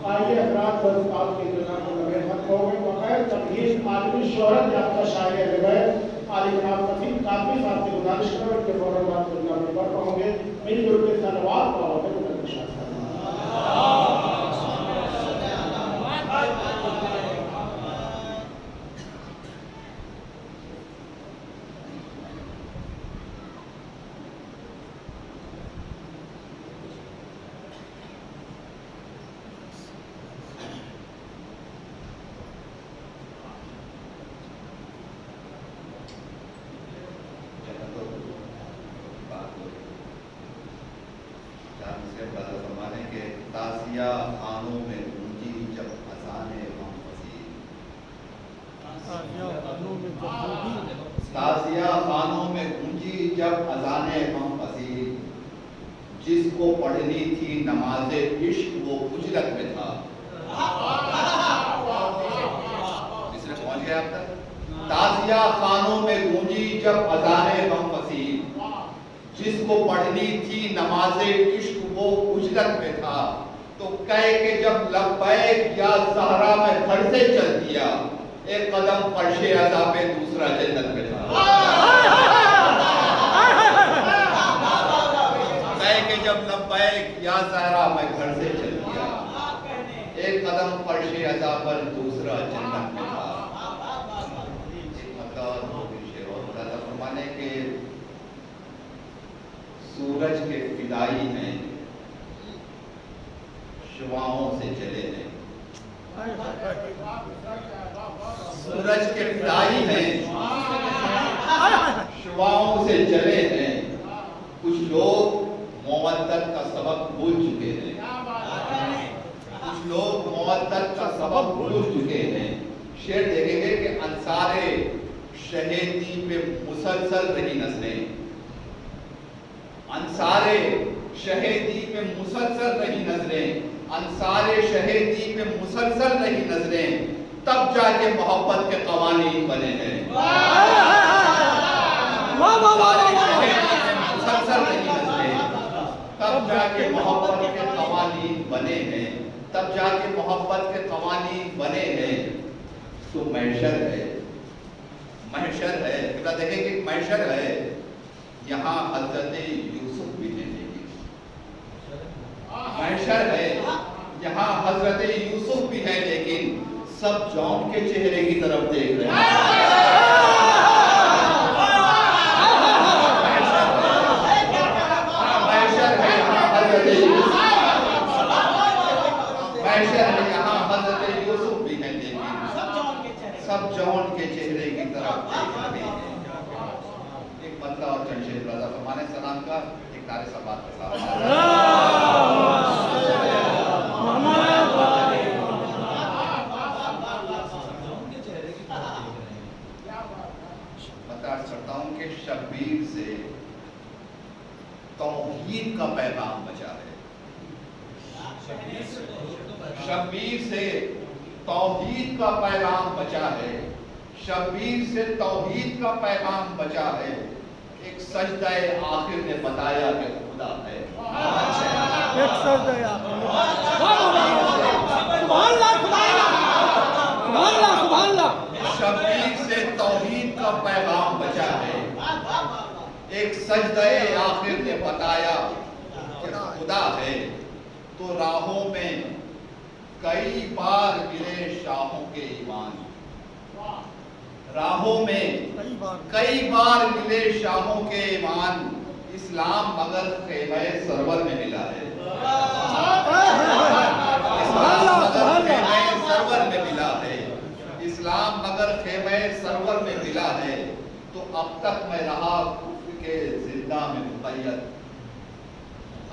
आइए हजरात वज़ीफ़ात के जनाब नवेद हक हो गए बगैर तकलीफ आदमी शोहरत याफ्ता शायर रिवायत आली जनाब नसीब काफी साहब से गुजारिश करो कि फौरन बात दुनिया में बढ़ होंगे मिल जुल के सलवात पढ़ो फिर ताज़िया खानों में गूंजी जब अज़ाने हम फसील, ताज़िया खानों में गूंजी जब अज़ाने हम फसील, जिसको पढ़नी थी नमाज़े इश्क वो उजरत में था। इसने पहुंच गया अब तक। ताज़िया खानों में गूंजी जब अज़ाने हम फसील, जिसको पढ़नी थी नमाज़े इश्क वो उजरत में था। तो कह के जब लब्बैक या ज़हरा में घर से चल दिया, एक कदम फर्शे अज़ाबे दूसरा जन्नत में था। कह के जब लब्बैक या ज़हरा में घर से चल दिया, एक कदम फर्शे अज़ाबे दूसरा जन्नत में था। फरमाने के सूरज के फिदाई हैं, शुआओं से जले हैं। सूरज के फिदाई हैं, शुआओं से जले हैं। कुछ लोग मोहब्बत का सबक भूल चुके हैं, कुछ लोग मोहब्बत का सबक भूल चुके हैं। शेर देखेंगे कि अंसारे शहीदी पे मुसलसल रही नस्लें, अंसारे शहीदी पे मुसलसल रही नजरें, अंसारे शहीदी पे मुसलसल रही नजरें, तब जाके मोहब्बत के कवानीन बने हैं। मुसलसल रही नजरें, तब जाके मोहब्बत के कवानीन बने हैं, तब जाके मोहब्बत के कवानीन बने हैं। तो महशर है, महशर है, देखेंगे महशर है। यहाँ हज़रत यूसुफ भी है, महशर है। यहाँ हज़रत यूसुफ भी है, लेकिन सब जौन के चेहरे की तरफ देख रहे हैं। महशर है यहाँ हज़रत यूसुफ, महशर है यहाँ हज़रत यूसुफ भी है, लेकिन सब जौन के चेहरे की तरफ देख रहे हैं। मतलब और चंशेर रजा फरमाने सलाम का एक नारे सा बात के साथ बता सकता हूँ कि शब्बीर से तौहीद का पैगाम बचा है, शब्बीर से तौहीद का पैगाम बचा है, शब्बीर से तौहीद का पैगाम बचा है। एक सजदाए आखिर ने बताया कि खुदा है। एक सजदाए आखिर, शब्बीर से तौहीद का पैगाम बचा है। एक सजदाए आखिर ने बताया कि खुदा है। तो राहों में कई बार गिरे शाहों के ईमान, राहों में कई बार मिले शाहों के ईमान। इस्लाम मगर ख़ैमे सरवर में मिला है, इस्लाम मगर ख़ैमे सरवर में मिला है, इस्लाम मगर ख़ैमे सरवर में मिला है। तो अब तक मैं रहा कुफ्र के जिंदा में मुक़य्यद,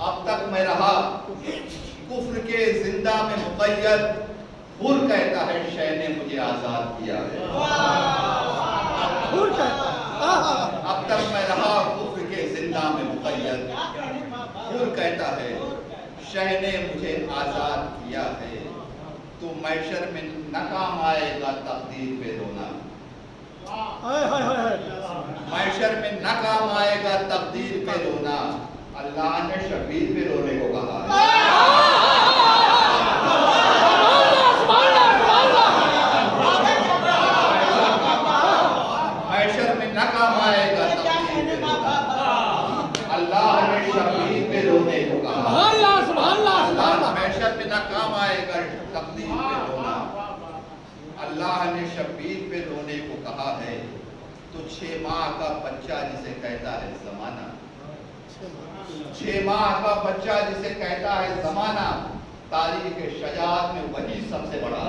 अब तक मैं रहा कुफ्र के जिंदा में मुक़य्यद। हुर कहता है शह ने मुझे आजाद किया है। अब तक मैं रहा कुफ्र के जिंदा में मुक़य्यद। हुर कहता है शह ने मुझे आजाद किया है। तो महशर में न काम आएगा तकदीर पे रोना, महशर में न काम आएगा तकदीर पे रोना। अल्लाह ने शब्बीर पे रोने को कहा है। तो 6 माह का बच्चा जिसे कहता है जमाना, 6 माह का बच्चा जिसे कहता है जमाना, तारीख शजात में वही सबसे बड़ा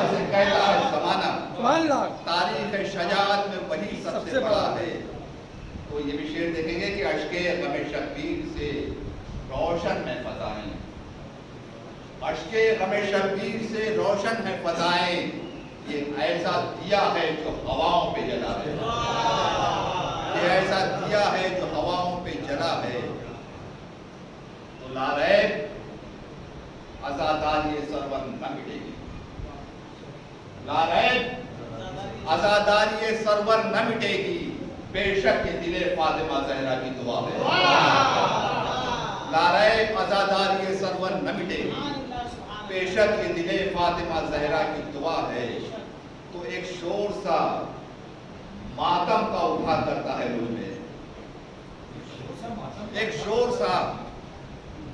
जिसे कहता है जमाना, तारीख शजात में वही सबसे बड़ा है। तो ये भी शेर देखेंगे कि अश्के गमे शब्बीर से रोशन है फजाएं, अश्के गमे शब्बीर से रोशन है फजाएं, ये ऐसा दिया है जो हवाओं पे जला है, ये ऐसा दिया है जो हवाओं पे जला है। तो लारैब आजादारी सरवर न मिटेगी, लारैब आजादारी सरवर न मिटेगी, बेशक ये दिले फातिमा ज़हरा की दुआ है। लारैब आजादारी सरवर न मिटेगी, बेशक ये दिले फातिमा ज़हरा की दुआ है। तो एक शोर सा मातम का उठा करता है मुझ में, एक शोर सा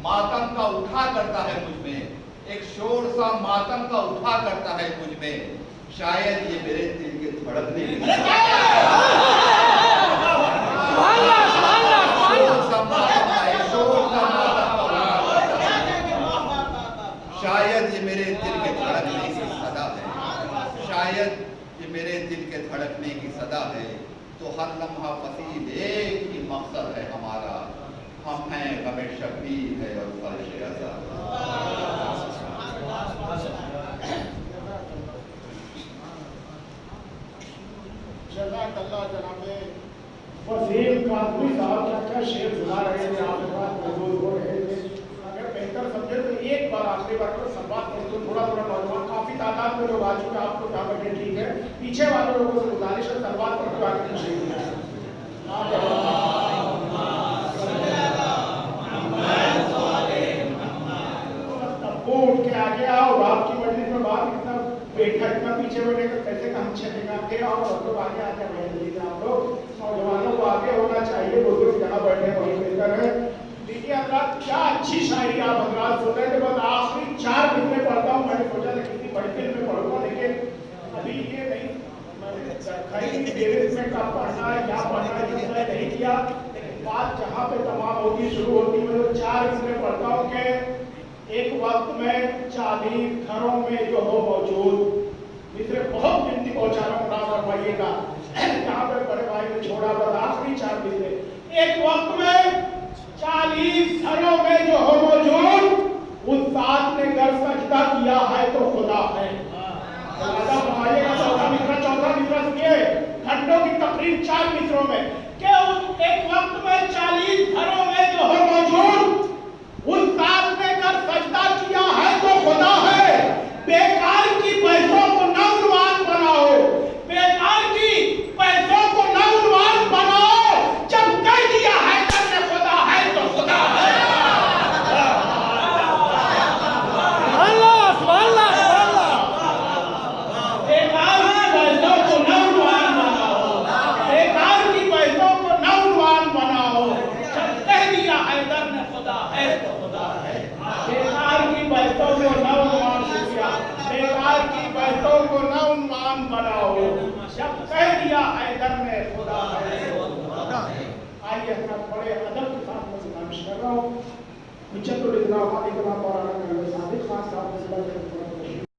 मातम का उठा करता है मुझ में, एक शोर सा मातम का उठा करता है मुझ में। शायद ये मेरे दिल के धड़कने शायद ये मेरे दिल के धड़कने की सदा है, शायद ये मेरे दिल के धड़कने की सदा है। तो हर लम्हा फसील एक ही मकसद है हमारा, हम हैं गमे शब्बीर है और फर्श अज़ा। जज़ाकल्लाह जनाबे फजील कादरी साहब क्या शेर सुना रहे थे, आपके पास मौजूद हो रहे थे। अगर बेहतर समझे तो एक बार आखिरी बार पर संवाद कर दो, थोड़ा थोड़ा नौजवान काफी तादाद में लोग आ चुके हैं, आप लोग यहाँ बैठे ठीक है, पीछे वाले लोगों से गुजारिश है संवाद कर दो आगे पीछे उठ के आगे आओ। आपकी मजलिस में बात इतना बैठा इतना पीछे बैठेगा कैसे काम चलेगा? आगे आओ, सब लोग आगे आके बैठ लीजिए। आप लोग नौजवानों को आगे होना चाहिए, बुजुर्ग जहाँ बैठे वहीं बेहतर है। देखिए हजरात क्या अच्छी शायरी आप हजरात सुन रहे थे। बस आखिरी 4 दिन में पढ़ता हूँ, मैंने सोचा था किसी बड़ी दिन में पढ़ूंगा, लेकिन अभी ये नहीं में कब पढ़ना है क्या पढ़ना है नहीं किया, लेकिन बात जहाँ पे तमाम होगी शुरू होती है तो 4 दिन में पढ़ता हूँ कि एक वक्त में 40 घरों में जो हो मौजूद, मित्र बहुत गिनती पहुंचा रहा हूँ, ना फरमाइएगा यहाँ पे बड़े भाई ने छोड़ा बस आखिरी 4 दिन में। एक वक्त में 40 घरों में जो हो मौजूद, उस साथ ने घर सजदा किया है तो खुदा है। फरमाइएगा चौथा मित्र सुनिए, घंटों की तकरीर 4 मित्रों में कि उस एक वक्त में 40 घरों में जो हो मौजूद, उस साथ ने कर सजदा किया है तो खुदा है। बेकार की पैसों को न उन्वान बनाओ, बेकार की पैसों को न उन्वान बनाओ, जब कह दिया है कि खुदा है तो खुदा है। बेकार की पैसों को न उन्वान बनाओ, बेकार की पैसों को न उन्वान बनाओ, जब कह दिया है कि खुदा है तो खुदा है। बेकार की पैसों को न उन्वान किया, बेकार की पैसों को न उन्वान बनाओ, जब कह दिया हैदर ने खुदा है तो खुदा है। आइए अपना बड़े अदब के साथ मैं गुजारिश कर रहा हूँ,